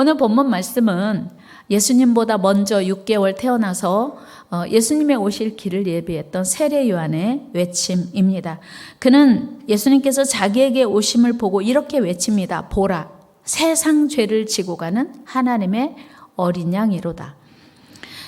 오늘 본문 말씀은 예수님보다 먼저 6개월 태어나서 예수님의 오실 길을 예비했던 세례 요한의 외침입니다. 그는 예수님께서 자기에게 오심을 보고 이렇게 외칩니다. 보라, 세상 죄를 지고 가는 하나님의 어린 양이로다.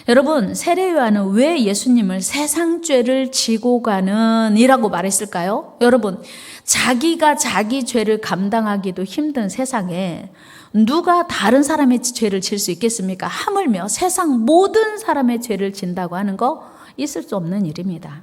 여러분, 세례 요한은 왜 예수님을 세상 죄를 지고 가는 이라고 말했을까요? 여러분, 자기가 자기 죄를 감당하기도 힘든 세상에 누가 다른 사람의 죄를 질 수 있겠습니까? 하물며 세상 모든 사람의 죄를 진다고 하는 거 있을 수 없는 일입니다.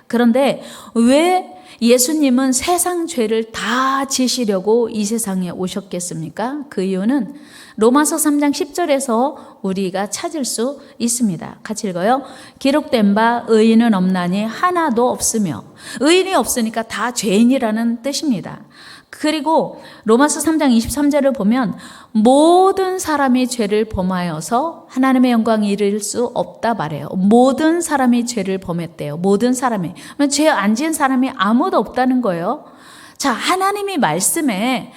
그런데 왜 예수님은 세상 죄를 다 지시려고 이 세상에 오셨겠습니까? 그 이유는 로마서 3장 10절에서 우리가 찾을 수 있습니다. 같이 읽어요. 기록된 바 의인은 없나니 하나도 없으며, 의인이 없으니까 다 죄인이라는 뜻입니다. 그리고 로마서 3장 23절을 보면 모든 사람이 죄를 범하여서 하나님의 영광에 이를 수 없다 말해요. 모든 사람이 죄를 범했대요. 모든 사람이. 죄 안 지은 사람이 아무도 없다는 거예요. 자, 하나님이 말씀에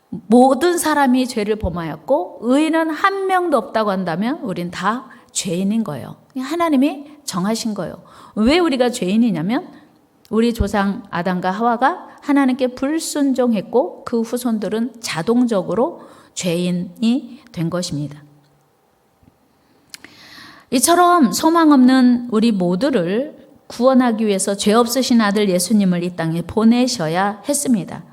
모든 사람이 죄를 범하였고 의인은 한 명도 없다고 한다면 우린 다 죄인인 거예요. 하나님이 정하신 거예요. 왜 우리가 죄인이냐면 우리 조상 아담과 하와가 하나님께 불순종했고 그 후손들은 자동적으로 죄인이 된 것입니다. 이처럼 소망 없는 우리 모두를 구원하기 위해서 죄 없으신 아들 예수님을 이 땅에 보내셔야 했습니다.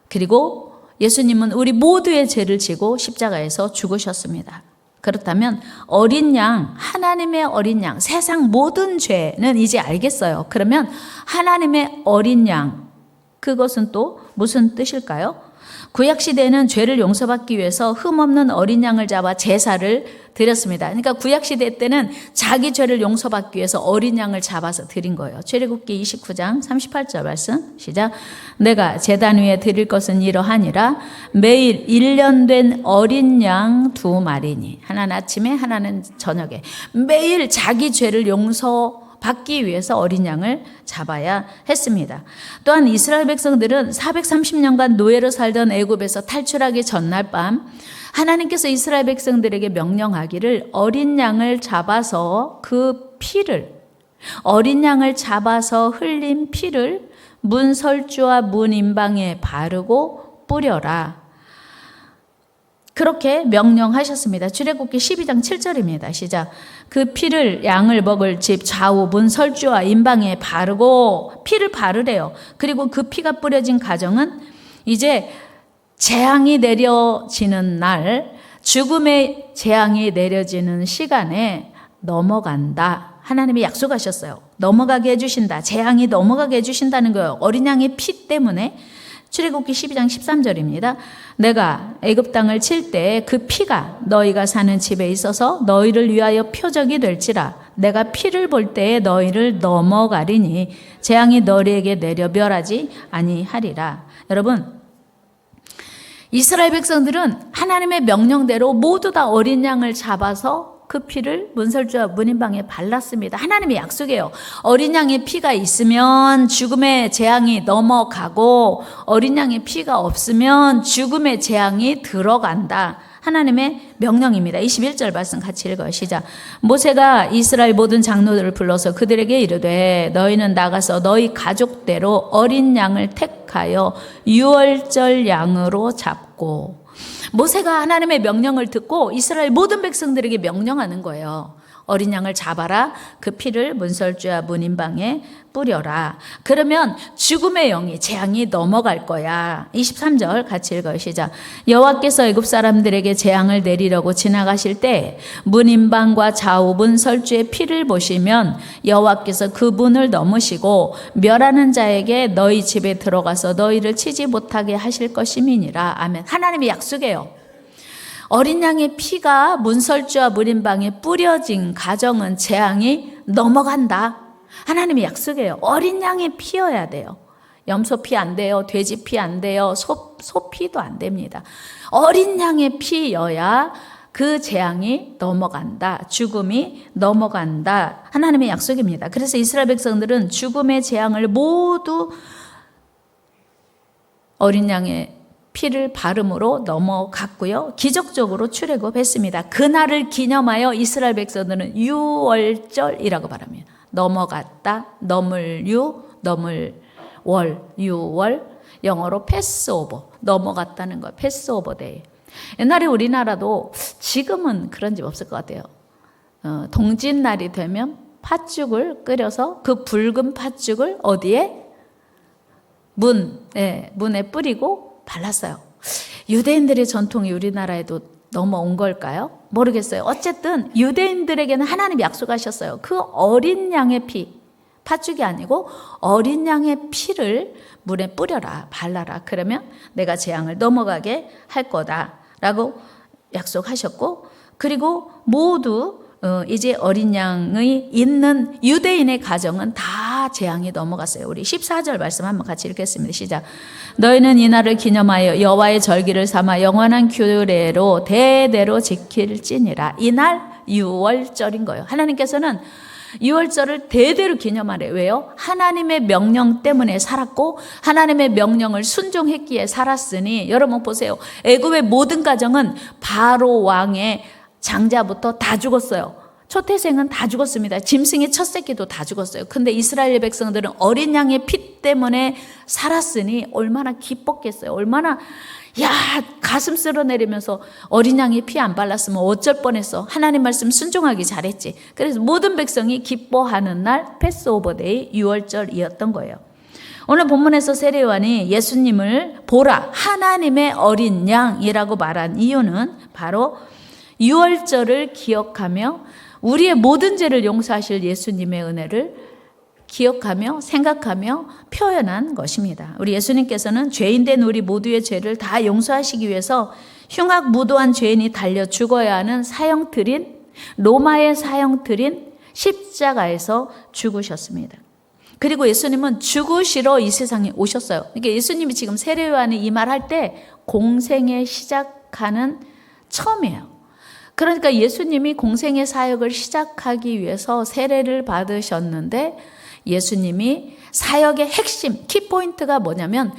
그리고 예수님은 우리 모두의 죄를 지고 십자가에서 죽으셨습니다. 그렇다면 어린 양, 하나님의 어린 양, 세상 모든 죄는 이제 알겠어요. 그러면 하나님의 어린 양, 그것은 또 무슨 뜻일까요? 구약시대에는 죄를 용서받기 위해서 흠없는 어린 양을 잡아 제사를 드렸습니다. 그러니까 구약시대 때는 자기 죄를 용서받기 위해서 어린 양을 잡아서 드린 거예요. 출애굽기 29장 38절 말씀 시작. 내가 제단 위에 드릴 것은 이러하니라. 매일 1년 된 어린 양 2마리니 하나는 아침에 하나는 저녁에. 매일 자기 죄를 용서받기 위해서 어린 양을 잡아야 했습니다. 또한 이스라엘 백성들은 430년간 노예로 살던 애굽에서 탈출하기 전날 밤 하나님께서 이스라엘 백성들에게 명령하기를 어린 양을 잡아서 그 피를, 어린 양을 잡아서 흘린 피를 문설주와 문인방에 바르고 뿌려라. 그렇게 명령하셨습니다. 출애굽기 12장 7절입니다. 시작. 그 피를 양을 먹을 집 좌우 문설주와 인방에 바르고 피를 바르래요. 그리고 그 피가 뿌려진 가정은 이제 재앙이 내려지는 날, 죽음의 재앙이 내려지는 시간에 넘어간다. 하나님이 약속하셨어요. 넘어가게 해주신다. 재앙이 넘어가게 해주신다는 거예요. 어린 양의 피 때문에. 출애굽기 12장 13절입니다. 내가 애굽 땅을 칠 때 그 피가 너희가 사는 집에 있어서 너희를 위하여 표적이 될지라. 내가 피를 볼 때에 너희를 넘어가리니 재앙이 너희에게 내려 멸하지 아니하리라. 여러분, 이스라엘 백성들은 하나님의 명령대로 모두 다 어린 양을 잡아서 그 피를 문설주와 문인방에 발랐습니다. 하나님의 약속이에요. 어린 양의 피가 있으면 죽음의 재앙이 넘어가고 어린 양의 피가 없으면 죽음의 재앙이 들어간다. 하나님의 명령입니다. 21절 말씀 같이 읽어요. 시작. 모세가 이스라엘 모든 장로들을 불러서 그들에게 이르되 너희는 나가서 너희 가족대로 어린 양을 택하여 유월절 양으로 잡고. 모세가 하나님의 명령을 듣고 이스라엘 모든 백성들에게 명령하는 거예요. 어린 양을 잡아라. 그 피를 문설주와 문인방에 뿌려라. 그러면 죽음의 영이 재앙이 넘어갈 거야. 23절 같이 읽어요. 시작. 여호와께서 애굽 사람들에게 재앙을 내리려고 지나가실 때 문인방과 좌우 문설주의 피를 보시면 여호와께서 그 문을 넘으시고 멸하는 자에게 너희 집에 들어가서 너희를 치지 못하게 하실 것임이니라. 아멘. 하나님의 약속이에요. 어린 양의 피가 문설주와 문인방에 뿌려진 가정은 재앙이 넘어간다. 하나님의 약속이에요. 어린 양의 피여야 돼요. 염소 피 안 돼요. 돼지 피 안 돼요. 소 피도 안 됩니다. 어린 양의 피여야 그 재앙이 넘어간다. 죽음이 넘어간다. 하나님의 약속입니다. 그래서 이스라엘 백성들은 죽음의 재앙을 모두 어린 양의 피를 바름으로 넘어갔고요. 기적적으로 출애굽했습니다. 그날을 기념하여 이스라엘 백성들은 유월절이라고 말합니다. 넘어갔다, 넘을 월, 유월, 영어로 패스오버, 넘어갔다는 거, 패스오버 데이. 옛날에 우리나라도 지금은 그런 집 없을 것 같아요. 동짓날이 되면 팥죽을 끓여서 그 붉은 팥죽을 어디에? 문에 뿌리고 발랐어요. 유대인들의 전통이 우리나라에도 넘어온 걸까요? 모르겠어요. 어쨌든 유대인들에게는 하나님이 약속하셨어요. 그 어린 양의 피, 팥죽이 아니고 어린 양의 피를 물에 뿌려라, 발라라. 그러면 내가 재앙을 넘어가게 할 거다라고 약속하셨고, 그리고 모두 이제 어린 양의 있는 유대인의 가정은 다 재앙이 넘어갔어요. 우리 14절 말씀 한번 같이 읽겠습니다. 시작. 너희는 이날을 기념하여 여호와의 절기를 삼아 영원한 규례로 대대로 지킬지니라. 이날 유월절인 거예요. 하나님께서는 유월절을 대대로 기념하래요. 왜요? 하나님의 명령 때문에 살았고 하나님의 명령을 순종했기에 살았으니, 여러분 보세요. 애굽의 모든 가정은 바로 왕의 장자부터 다 죽었어요. 초태생은 다 죽었습니다. 짐승의 첫 새끼도 다 죽었어요. 근데 이스라엘 백성들은 어린 양의 피 때문에 살았으니 얼마나 기뻤겠어요. 얼마나 가슴 쓸어내리면서 어린 양의 피 안 발랐으면 어쩔 뻔했어. 하나님 말씀 순종하기 잘했지. 그래서 모든 백성이 기뻐하는 날 패스오버데이 유월절이었던 거예요. 오늘 본문에서 세례요한이 예수님을 보라, 하나님의 어린 양이라고 말한 이유는 바로 유월절을 기억하며 우리의 모든 죄를 용서하실 예수님의 은혜를 기억하며 생각하며 표현한 것입니다. 우리 예수님께서는 죄인된 우리 모두의 죄를 다 용서하시기 위해서 흉악무도한 죄인이 달려 죽어야 하는 로마의 사형틀인 십자가에서 죽으셨습니다. 그리고 예수님은 죽으시러 이 세상에 오셨어요. 그러니까 예수님이 지금 세례요한이 이 말 할 때 공생의 시작하는 처음이에요. 그러니까 예수님이 공생의 사역을 시작하기 위해서 세례를 받으셨는데, 예수님이 사역의 핵심, 키포인트가 뭐냐면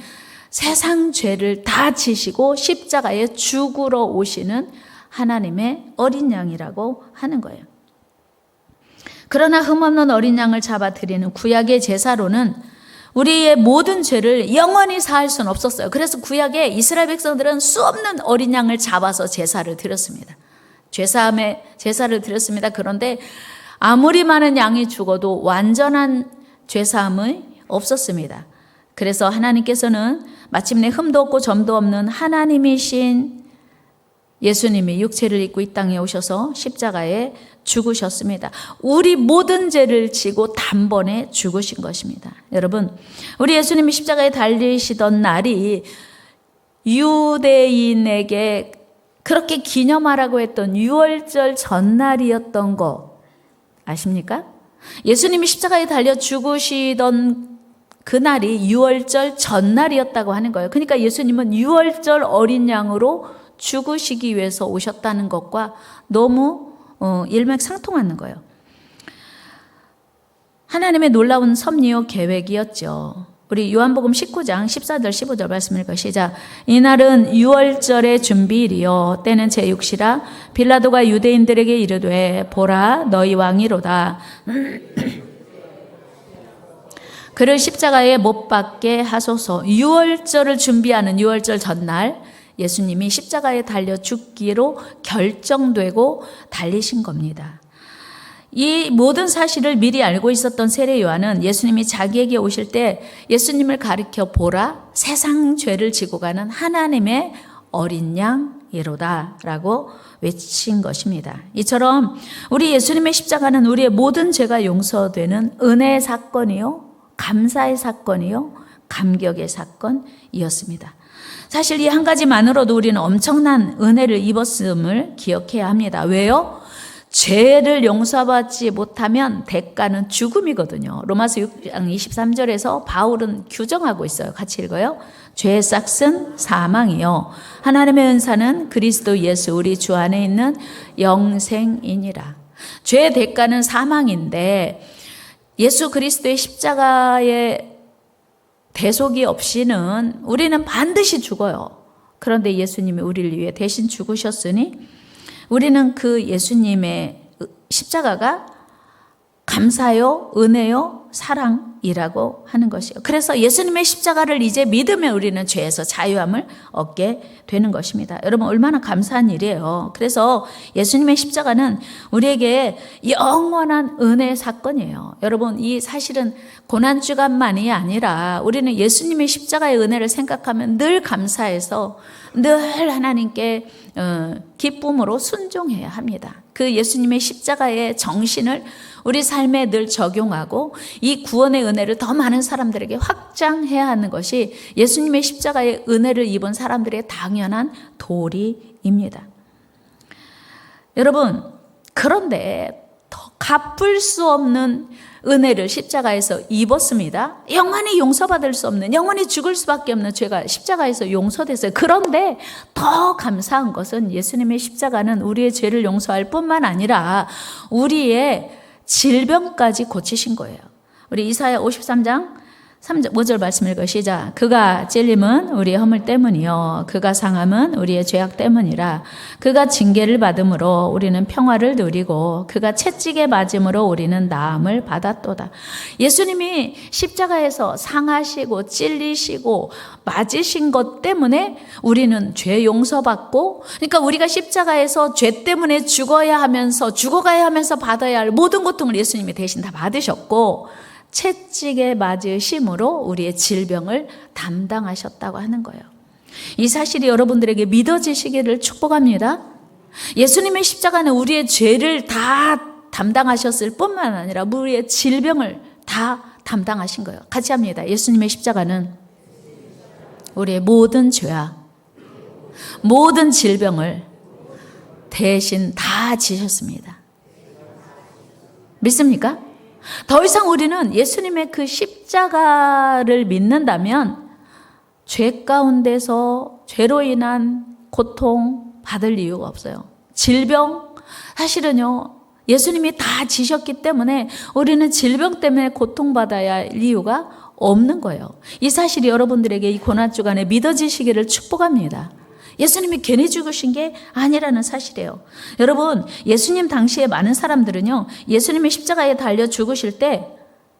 세상 죄를 다 지시고 십자가에 죽으러 오시는 하나님의 어린 양이라고 하는 거예요. 그러나 흠없는 어린 양을 잡아드리는 구약의 제사로는 우리의 모든 죄를 영원히 사할 수는 없었어요. 그래서 구약에 이스라엘 백성들은 수없는 어린 양을 잡아서 제사를 드렸습니다. 죄사함의 제사를 드렸습니다. 그런데 아무리 많은 양이 죽어도 완전한 죄사함이 없었습니다. 그래서 하나님께서는 마침내 흠도 없고 점도 없는 하나님이신 예수님이 육체를 입고 이 땅에 오셔서 십자가에 죽으셨습니다. 우리 모든 죄를 지고 단번에 죽으신 것입니다. 여러분, 우리 예수님이 십자가에 달리시던 날이 유대인에게 그렇게 기념하라고 했던 유월절 전날이었던 거 아십니까? 예수님이 십자가에 달려 죽으시던 그날이 유월절 전날이었다고 하는 거예요. 그러니까 예수님은 유월절 어린 양으로 죽으시기 위해서 오셨다는 것과 너무 일맥상통하는 거예요. 하나님의 놀라운 섭리요 계획이었죠. 우리 요한복음 19장 14절 15절 말씀 읽어 시작. 이날은 유월절의 준비일이요 때는 제6시라. 빌라도가 유대인들에게 이르되 보라 너희 왕이로다. 그를 십자가에 못 박게 하소서. 유월절을 준비하는 유월절 전날 예수님이 십자가에 달려 죽기로 결정되고 달리신 겁니다. 이 모든 사실을 미리 알고 있었던 세례 요한은 예수님이 자기에게 오실 때 예수님을 가리켜 보라 세상 죄를 지고 가는 하나님의 어린 양이로다 라고 외친 것입니다. 이처럼 우리 예수님의 십자가는 우리의 모든 죄가 용서되는 은혜의 사건이요, 감사의 사건이요, 감격의 사건이었습니다. 사실 이 한 가지만으로도 우리는 엄청난 은혜를 입었음을 기억해야 합니다. 왜요? 죄를 용서받지 못하면 대가는 죽음이거든요. 로마서 6장 23절에서 바울은 규정하고 있어요. 같이 읽어요. 죄의 싹은 사망이요 하나님의 은사는 그리스도 예수 우리 주 안에 있는 영생이니라. 죄의 대가는 사망인데 예수 그리스도의 십자가의 대속이 없이는 우리는 반드시 죽어요. 그런데 예수님이 우리를 위해 대신 죽으셨으니 우리는 그 예수님의 십자가가 감사요, 은혜요, 사랑이라고 하는 것이에요. 그래서 예수님의 십자가를 이제 믿으면 우리는 죄에서 자유함을 얻게 되는 것입니다. 여러분, 얼마나 감사한 일이에요. 그래서 예수님의 십자가는 우리에게 영원한 은혜의 사건이에요. 여러분, 이 사실은 고난주간만이 아니라 우리는 예수님의 십자가의 은혜를 생각하면 늘 감사해서 늘 하나님께 기쁨으로 순종해야 합니다. 그 예수님의 십자가의 정신을 우리 삶에 늘 적용하고 이 구원의 은혜를 더 많은 사람들에게 확장해야 하는 것이 예수님의 십자가의 은혜를 입은 사람들의 당연한 도리입니다. 여러분, 그런데 더 갚을 수 없는 은혜를 십자가에서 입었습니다. 영원히 용서받을 수 없는, 영원히 죽을 수밖에 없는 죄가 십자가에서 용서됐어요. 그런데 더 감사한 것은 예수님의 십자가는 우리의 죄를 용서할 뿐만 아니라 우리의 질병까지 고치신 거예요. 우리 이사야 53장 5절 말씀 읽어 시작. 그가 찔림은 우리의 허물 때문이요 그가 상함은 우리의 죄악 때문이라. 그가 징계를 받음으로 우리는 평화를 누리고 그가 채찍에 맞음으로 우리는 나음을 받았도다. 예수님이 십자가에서 상하시고 찔리시고 맞으신 것 때문에 우리는 죄 용서받고, 그러니까 우리가 십자가에서 죄 때문에 죽어가야 하면서 받아야 할 모든 고통을 예수님이 대신 다 받으셨고 채찍에 맞으심으로 우리의 질병을 담당하셨다고 하는 거예요. 이 사실이 여러분들에게 믿어지시기를 축복합니다. 예수님의 십자가는 우리의 죄를 다 담당하셨을 뿐만 아니라 우리의 질병을 다 담당하신 거예요. 같이 합니다. 예수님의 십자가는 우리의 모든 죄와 모든 질병을 대신 다 지셨습니다. 믿습니까? 더 이상 우리는 예수님의 그 십자가를 믿는다면 죄 가운데서 죄로 인한 고통 받을 이유가 없어요. 질병, 사실은요, 예수님이 다 지셨기 때문에 우리는 질병 때문에 고통받아야 할 이유가 없는 거예요. 이 사실이 여러분들에게 이 고난주간에 믿어지시기를 축복합니다. 예수님이 괜히 죽으신 게 아니라는 사실이에요. 여러분, 예수님 당시에 많은 사람들은요, 예수님이 십자가에 달려 죽으실 때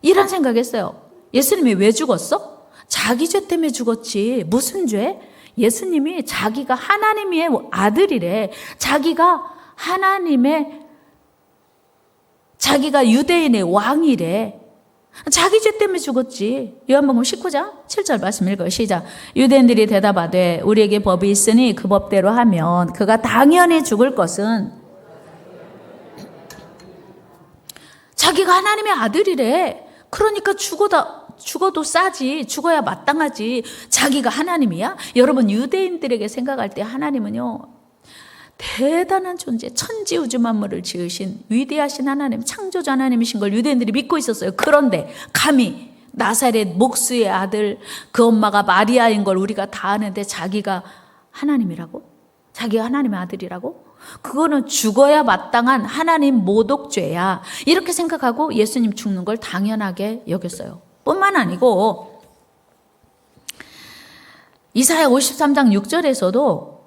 이런 생각했어요. 예수님이 왜 죽었어? 자기 죄 때문에 죽었지. 무슨 죄? 예수님이 자기가 하나님의 아들이래. 자기가 유대인의 왕이래. 자기 죄 때문에 죽었지. 요한복음 19장 7절 말씀 읽어요. 시작. 유대인들이 대답하되 우리에게 법이 있으니 그 법대로 하면 그가 당연히 죽을 것은 자기가 하나님의 아들이래. 그러니까 죽어도 싸지. 죽어야 마땅하지. 자기가 하나님이야? 여러분, 유대인들에게 생각할 때 하나님은요, 대단한 존재, 천지우주 만물을 지으신 위대하신 하나님, 창조주 하나님이신 걸 유대인들이 믿고 있었어요. 그런데 감히 나사렛 목수의 아들, 그 엄마가 마리아인 걸 우리가 다 아는데 자기가 하나님이라고? 자기가 하나님의 아들이라고? 그거는 죽어야 마땅한 하나님 모독죄야. 이렇게 생각하고 예수님 죽는 걸 당연하게 여겼어요. 뿐만 아니고 이사야 53장 6절에서도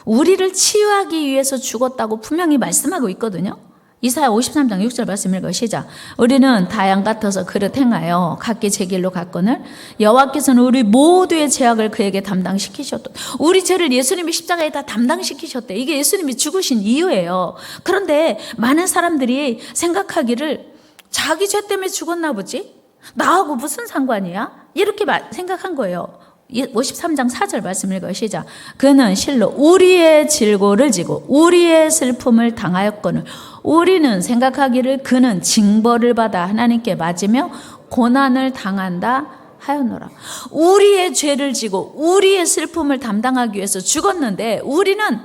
우리를 치유하기 위해서 죽었다고 분명히 말씀하고 있거든요. 이사야 53장 6절 말씀 읽어 시작. 우리는 다 양 같아서 그릇 행하여 각기 제 길로 갔거늘 여호와께서는 우리 모두의 죄악을 그에게 담당시키셨다. 우리 죄를 예수님이 십자가에 다 담당시키셨대. 이게 예수님이 죽으신 이유예요. 그런데 많은 사람들이 생각하기를 자기 죄 때문에 죽었나 보지? 나하고 무슨 상관이야? 이렇게 생각한 거예요. 53장 4절 말씀 읽어 시작. 그는 실로 우리의 질고를 지고 우리의 슬픔을 당하였거늘 우리는 생각하기를 그는 징벌을 받아 하나님께 맞으며 고난을 당한다 하였노라. 우리의 죄를 지고 우리의 슬픔을 담당하기 위해서 죽었는데 우리는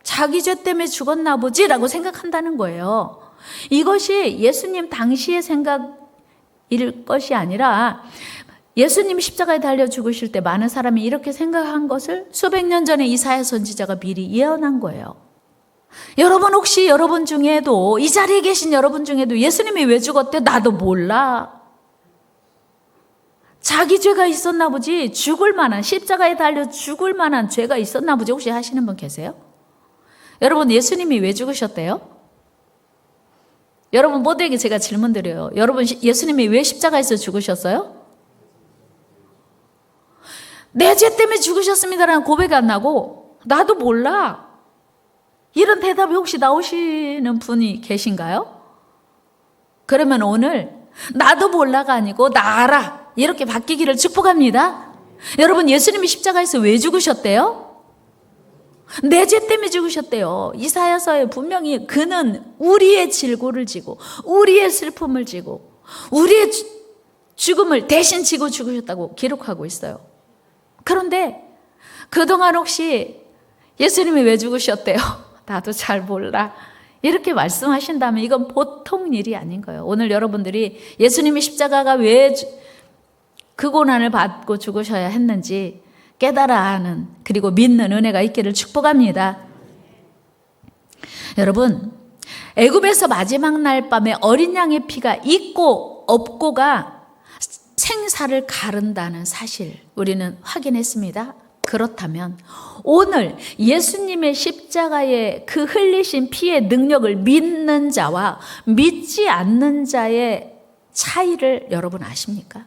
자기 죄 때문에 죽었나 보지라고 생각한다는 거예요. 이것이 예수님 당시의 생각일 것이 아니라 예수님이 십자가에 달려 죽으실 때 많은 사람이 이렇게 생각한 것을 수백 년 전에 이사야 선지자가 미리 예언한 거예요. 여러분, 혹시 여러분 중에도, 이 자리에 계신 여러분 중에도 예수님이 왜 죽었대? 나도 몰라. 자기 죄가 있었나 보지, 죽을 만한, 십자가에 달려 죽을 만한 죄가 있었나 보지 혹시 하시는 분 계세요? 여러분, 예수님이 왜 죽으셨대요? 여러분 모두에게 제가 질문 드려요. 여러분, 예수님이 왜 십자가에서 죽으셨어요? 내 죄 때문에 죽으셨습니다라는 고백이 안 나고 나도 몰라, 이런 대답이 혹시 나오시는 분이 계신가요? 그러면 오늘 나도 몰라가 아니고 나 알아 이렇게 바뀌기를 축복합니다. 여러분, 예수님이 십자가에서 왜 죽으셨대요? 내 죄 때문에 죽으셨대요. 이사야서에 분명히 그는 우리의 질고를 지고 우리의 슬픔을 지고 우리의 죽음을 대신 지고 죽으셨다고 기록하고 있어요. 그런데 그동안 혹시 예수님이 왜 죽으셨대요? 나도 잘 몰라 이렇게 말씀하신다면 이건 보통 일이 아닌 거예요. 오늘 여러분들이 예수님이 십자가가 왜 그 고난을 받고 죽으셔야 했는지 깨달아 하는, 그리고 믿는 은혜가 있기를 축복합니다. 여러분, 애굽에서 마지막 날 밤에 어린 양의 피가 있고 없고가 생사를 가른다는 사실 우리는 확인했습니다. 그렇다면 오늘 예수님의 십자가의 그 흘리신 피의 능력을 믿는 자와 믿지 않는 자의 차이를 여러분 아십니까?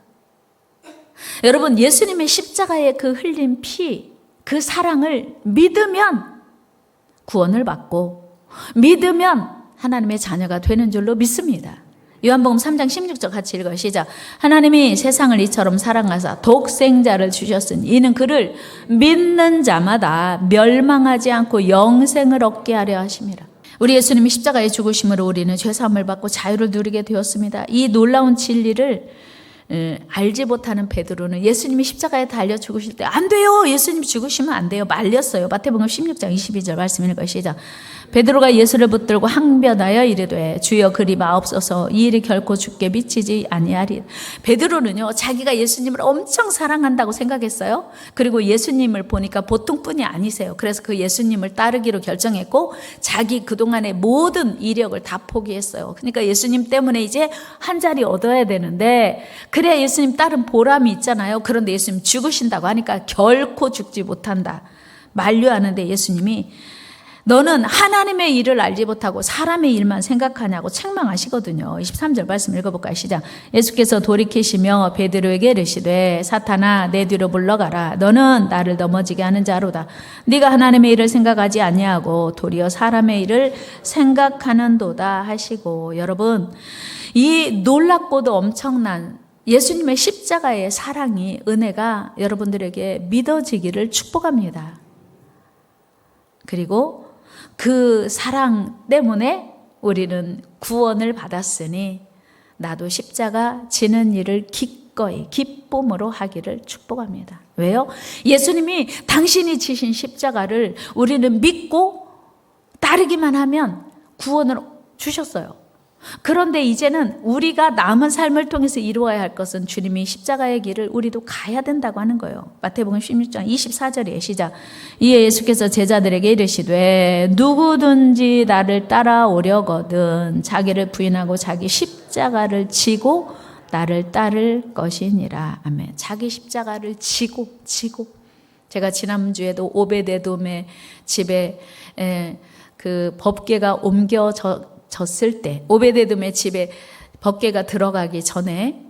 여러분, 예수님의 십자가의 그 흘린 피, 그 사랑을 믿으면 구원을 받고 믿으면 하나님의 자녀가 되는 줄로 믿습니다. 요한복음 3장 16절 같이 읽어요. 시작. 하나님이 세상을 이처럼 사랑하사 독생자를 주셨으니 이는 그를 믿는 자마다 멸망하지 않고 영생을 얻게 하려 하심이라. 우리 예수님이 십자가의 죽으심으로 우리는 죄사함을 받고 자유를 누리게 되었습니다. 이 놀라운 진리를 알지 못하는 베드로는 예수님이 십자가에 달려 죽으실 때 안 돼요, 예수님이 죽으시면 안 돼요, 말렸어요. 마태복음 16장 22절 말씀 읽어요. 시작. 베드로가 예수를 붙들고 항변하여 이르되 주여 그리 마옵소서, 이 일이 결코 주께 미치지 아니하리. 베드로는요, 자기가 예수님을 엄청 사랑한다고 생각했어요. 그리고 예수님을 보니까 보통뿐이 아니세요. 그래서 그 예수님을 따르기로 결정했고 자기 그동안의 모든 이력을 다 포기했어요. 그러니까 예수님 때문에 이제 한 자리 얻어야 되는데, 그래야 예수님 따른 보람이 있잖아요. 그런데 예수님 죽으신다고 하니까 결코 죽지 못한다 만류하는데, 예수님이 너는 하나님의 일을 알지 못하고 사람의 일만 생각하냐고 책망하시거든요. 23절 말씀 읽어볼까요? 시작. 예수께서 돌이키시며 베드로에게 이르시되 사탄아 내 뒤로 물러가라. 너는 나를 넘어지게 하는 자로다. 네가 하나님의 일을 생각하지 아니하고 도리어 사람의 일을 생각하는도다 하시고. 여러분, 이 놀랍고도 엄청난 예수님의 십자가의 사랑이, 은혜가 여러분들에게 믿어지기를 축복합니다. 그리고 그 사랑 때문에 우리는 구원을 받았으니 나도 십자가 지는 일을 기꺼이 기쁨으로 하기를 축복합니다. 왜요? 예수님이 당신이 지신 십자가를 우리는 믿고 따르기만 하면 구원을 주셨어요. 그런데 이제는 우리가 남은 삶을 통해서 이루어야 할 것은 주님이 십자가의 길을 우리도 가야 된다고 하는 거예요. 마태복음 16장 24절이에요. 시작. 이에 예수께서 제자들에게 이르시되 누구든지 나를 따라오려거든 자기를 부인하고 자기 십자가를 지고 나를 따를 것이니라. 아멘. 자기 십자가를 지고. 제가 지난주에도 오베데돔의 집에 그 법궤가 옮겨졌을 때, 오베데돔의 집에 법궤가 들어가기 전에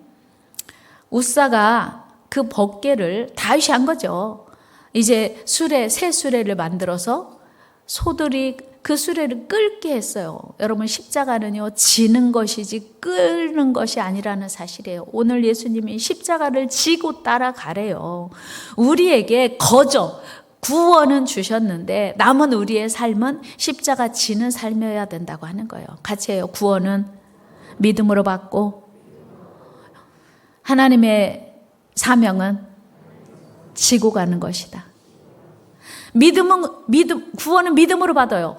우사가 그 법궤를 다윗이 한 거죠. 이제 새 수레를 만들어서 소들이 그 수레를 끌게 했어요. 여러분, 십자가는요, 지는 것이지 끌는 것이 아니라는 사실이에요. 오늘 예수님이 십자가를 지고 따라가래요. 우리에게 구원은 주셨는데 남은 우리의 삶은 십자가 지는 삶이어야 된다고 하는 거예요. 같이 해요. 구원은 믿음으로 받고 하나님의 사명은 지고 가는 것이다. 구원은 믿음으로 받아요.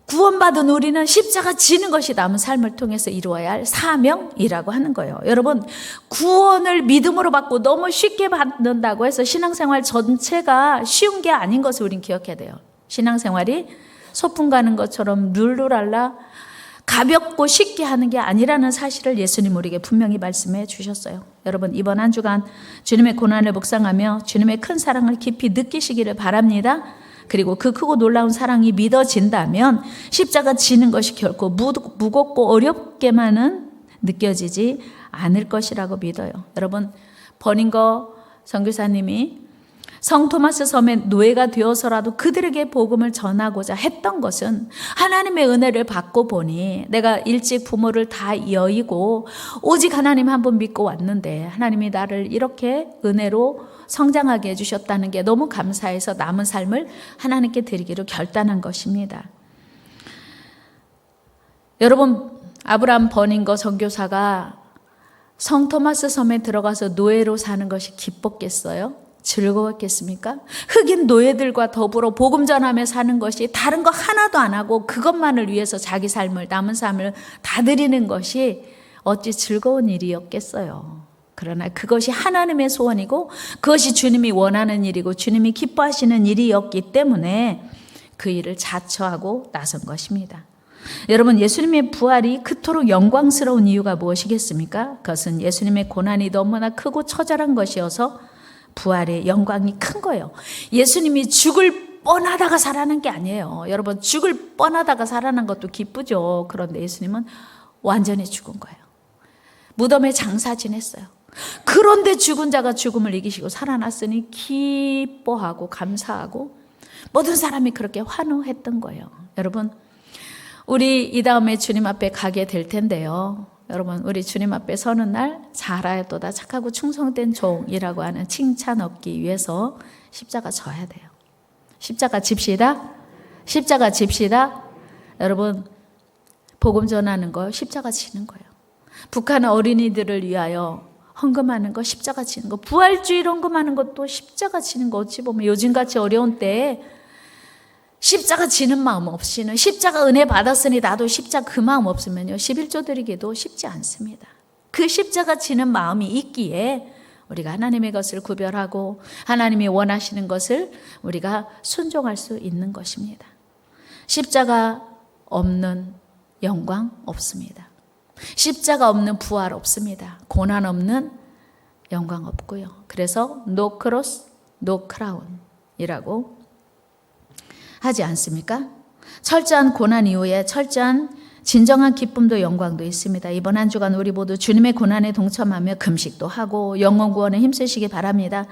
구원받은 우리는 십자가 지는 것이 남은 삶을 통해서 이루어야 할 사명이라고 하는 거예요. 여러분, 구원을 믿음으로 받고 너무 쉽게 받는다고 해서 신앙생활 전체가 쉬운 게 아닌 것을 우린 기억해야 돼요. 신앙생활이 소풍 가는 것처럼 룰루랄라 가볍고 쉽게 하는 게 아니라는 사실을 예수님 우리에게 분명히 말씀해 주셨어요. 여러분, 이번 한 주간 주님의 고난을 묵상하며 주님의 큰 사랑을 깊이 느끼시기를 바랍니다. 그리고 그 크고 놀라운 사랑이 믿어진다면 십자가 지는 것이 결코 무겁고 어렵게만은 느껴지지 않을 것이라고 믿어요. 여러분, 버닝거 선교사님이 성 토마스 섬의 노예가 되어서라도 그들에게 복음을 전하고자 했던 것은 하나님의 은혜를 받고 보니 내가 일찍 부모를 다 여의고 오직 하나님 한 분 믿고 왔는데 하나님이 나를 이렇게 은혜로 성장하게 해주셨다는 게 너무 감사해서 남은 삶을 하나님께 드리기로 결단한 것입니다. 여러분, 아브라함 버닝거 선교사가 성 토마스 섬에 들어가서 노예로 사는 것이 기뻤겠어요? 즐거웠겠습니까? 흑인 노예들과 더불어 복음 전하며 사는 것이 다른 거 하나도 안 하고 그것만을 위해서 자기 삶을, 남은 삶을 다 드리는 것이 어찌 즐거운 일이었겠어요. 그러나 그것이 하나님의 소원이고 그것이 주님이 원하는 일이고 주님이 기뻐하시는 일이었기 때문에 그 일을 자처하고 나선 것입니다. 여러분, 예수님의 부활이 그토록 영광스러운 이유가 무엇이겠습니까? 그것은 예수님의 고난이 너무나 크고 처절한 것이어서 부활의 영광이 큰 거예요. 예수님이 죽을 뻔하다가 살아난 게 아니에요. 여러분, 죽을 뻔하다가 살아난 것도 기쁘죠. 그런데 예수님은 완전히 죽은 거예요. 무덤에 장사 지냈어요. 그런데 죽은 자가 죽음을 이기시고 살아났으니 기뻐하고 감사하고 모든 사람이 그렇게 환호했던 거예요. 여러분, 우리 이 다음에 주님 앞에 가게 될 텐데요. 여러분, 우리 주님 앞에 서는 날 잘하였도다 착하고 충성된 종이라고 하는 칭찬 얻기 위해서 십자가 져야 돼요. 십자가 집시다. 십자가 집시다. 여러분, 복음 전하는 거 십자가 지는 거예요. 북한 어린이들을 위하여 헌금하는 거 십자가 지는 거, 부활주일 헌금하는 것도 십자가 지는 거. 어찌 보면 요즘같이 어려운 때에 십자가 지는 마음 없이는, 십자가 은혜 받았으니 나도 십자가 그 마음 없으면요 11조 드리기도 쉽지 않습니다. 그 십자가 지는 마음이 있기에 우리가 하나님의 것을 구별하고 하나님이 원하시는 것을 우리가 순종할 수 있는 것입니다. 십자가 없는 영광 없습니다. 십자가 없는 부활 없습니다. 고난 없는 영광 없고요. 그래서 no cross, no crown이라고 하지 않습니까? 철저한 고난 이후에 철저한 진정한 기쁨도 영광도 있습니다. 이번 한 주간 우리 모두 주님의 고난에 동참하며 금식도 하고 영혼 구원에 힘쓰시기 바랍니다.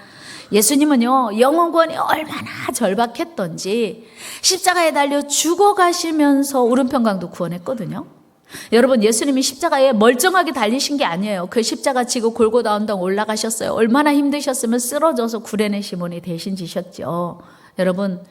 예수님은요, 영혼 구원이 얼마나 절박했던지 십자가에 달려 죽어가시면서 오른편강도 구원했거든요. 여러분, 예수님이 십자가에 멀쩡하게 달리신 게 아니에요. 그 십자가 지고 골고다 언덕 올라가셨어요. 얼마나 힘드셨으면 쓰러져서 구레네 시몬이 대신 지셨죠. 여러분,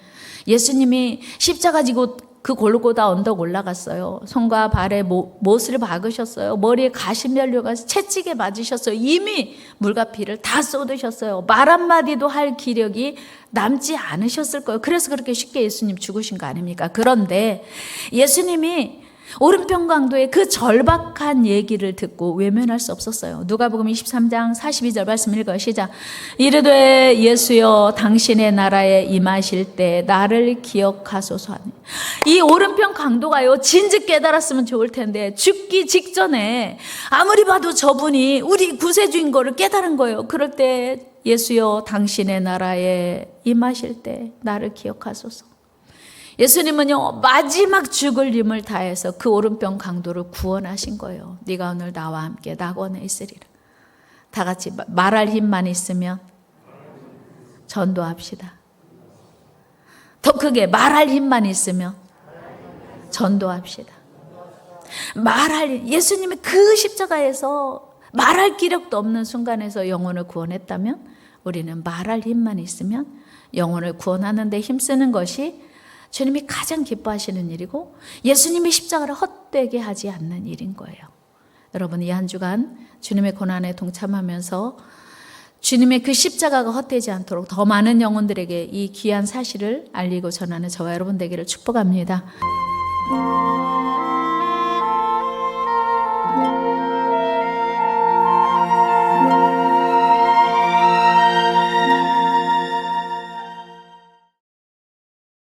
예수님이 십자가 지고 그 골고다 언덕 올라갔어요. 손과 발에 못을 박으셨어요. 머리에 가시면류가 채찍에 맞으셨어요. 이미 물과 피를 다 쏟으셨어요. 말 한마디도 할 기력이 남지 않으셨을 거예요. 그래서 그렇게 쉽게 예수님 죽으신 거 아닙니까? 그런데 예수님이 오른편 강도의 그 절박한 얘기를 듣고 외면할 수 없었어요. 누가복음 23장 42절 말씀 읽어요. 시작. 이르되 예수여 당신의 나라에 임하실 때 나를 기억하소서 하니. 이 오른편 강도가요 진즉 깨달았으면 좋을 텐데 죽기 직전에 아무리 봐도 저분이 우리 구세주인 거를 깨달은 거예요. 그럴 때 예수여 당신의 나라에 임하실 때 나를 기억하소서. 예수님은요 마지막 죽을 힘을 다해서 그 오른편 강도를 구원하신 거예요. 네가 오늘 나와 함께 낙원에 있으리라. 다 같이 말할 힘만 있으면 전도합시다. 더 크게 말할 힘만 있으면 전도합시다. 예수님이 그 십자가에서 말할 기력도 없는 순간에서 영혼을 구원했다면 우리는 말할 힘만 있으면 영혼을 구원하는 데 힘쓰는 것이 주님이 가장 기뻐하시는 일이고 예수님이 십자가를 헛되게 하지 않는 일인 거예요. 여러분, 이 한 주간 주님의 고난에 동참하면서 주님의 그 십자가가 헛되지 않도록 더 많은 영혼들에게 이 귀한 사실을 알리고 전하는 저와 여러분 되기를 축복합니다.